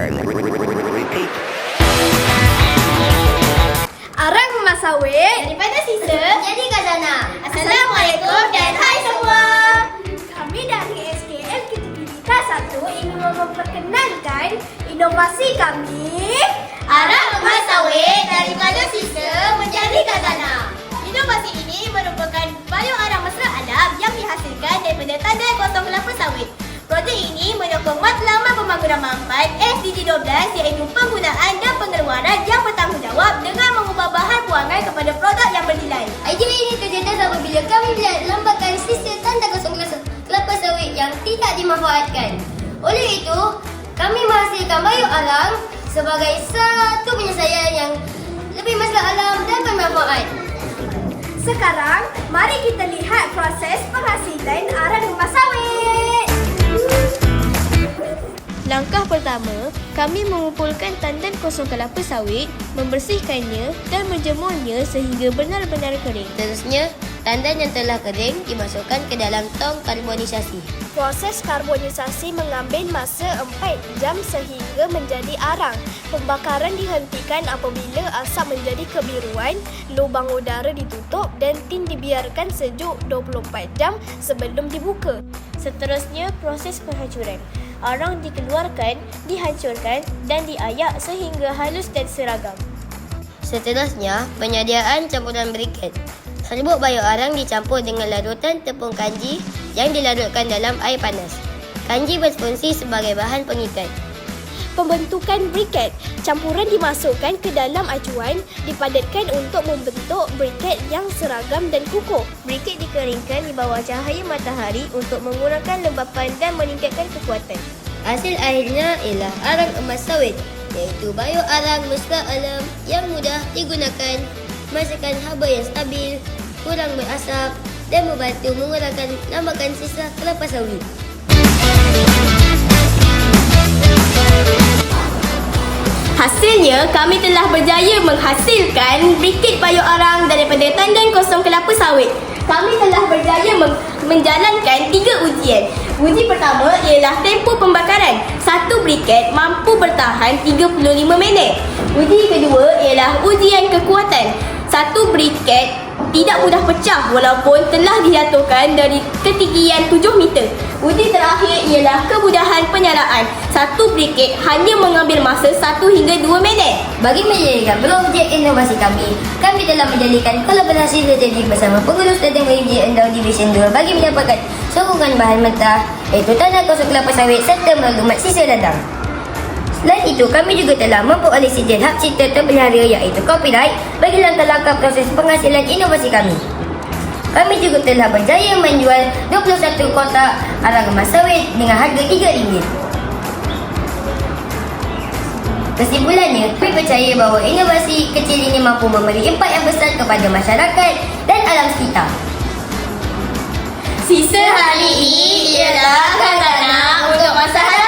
Repeat. Arang emas sawit Daripada sisa jadi khazanah. Assalamualaikum dan hai semua. Kami dari SKM Kredibilitas 1 ingin memperkenalkan inovasi kami Arang emas sawit daripada sisa menjadi khazanah. Inovasi ini merupakan bioarang mesra alam yang dihasilkan daripada tandai kosong kelapa sawit. Projek ini menyokong matlamat pembangunan manfaat SDG 12 iaitu penggunaan dan pengeluaran yang bertanggungjawab dengan mengubah bahan buangan kepada produk yang bernilai. Idea ini tercetus apabila kami melihat lambakan sisa tanda kosong kelapa sawit yang tidak dimanfaatkan. Oleh itu, kami menghasilkan bioarang sebagai satu penyelesaian yang lebih mesra alam dan bermanfaat. Sekarang, mari kita lihat proses penghasilan arang emas sawit. Langkah pertama, kami mengumpulkan tandan kosong kelapa sawit, membersihkannya dan menjemurnya sehingga benar-benar kering. Seterusnya, tandan yang telah kering dimasukkan ke dalam tong karbonisasi. Proses karbonisasi mengambil masa 4 jam sehingga menjadi arang. Pembakaran dihentikan apabila asap menjadi kebiruan, lubang udara ditutup dan tin dibiarkan sejuk 24 jam sebelum dibuka. Seterusnya, proses penghancuran. Arang dikeluarkan, dihancurkan dan diayak sehingga halus dan seragam. Seterusnya, penyediaan campuran briket. Serbuk bioarang dicampur dengan larutan tepung kanji yang dilarutkan dalam air panas. Kanji berfungsi sebagai bahan pengikat. Pembentukan briket. Campuran dimasukkan ke dalam acuan, dipadatkan untuk membentuk briket yang seragam dan kukuh. Briket dikeringkan di bawah cahaya matahari untuk mengurangkan lembapan dan meningkatkan kekuatan. Hasil akhirnya ialah arang emas sawit, iaitu bioarang mesra alam yang mudah digunakan, menghasilkan haba yang stabil, kurang berasap dan membantu mengurangkan lambakan sisa kelapa sawit. Hasilnya, kami telah berjaya menghasilkan briket bioarang daripada tandan kosong kelapa sawit. Kami telah berjaya menjalankan 3 ujian. Uji pertama ialah tempoh pembakaran. Satu briket mampu bertahan 35 minit. Uji kedua ialah ujian kekuatan. Satu briket tidak mudah pecah walaupun telah dijatuhkan dari ketinggian 7 meter. Uji terakhir ialah kemudahan penyalaan. Satu briket hanya mengambil masa 1 hingga 2 minit. Bagi menjadikan projek inovasi kami telah menjadikan kolaborasi strategik bersama pengurus dan MJ Endau Division 2 bagi mendapatkan sokongan bahan mentah iaitu tandan kosong kelapa sawit serta maklumat sisa datang. Selain itu, kami juga telah memperoleh sijil hak cipta terpelihara iaitu copyright bagi langkah-langkah proses penghasilan inovasi kami. Kami juga telah berjaya menjual 21 kotak arang emas sawit dengan harga RM3. Kesimpulannya, kami percaya bahawa inovasi kecil ini mampu memberi impak yang besar kepada masyarakat dan alam sekitar. Sisa hari ini ialah khazanah untuk masa hadapan.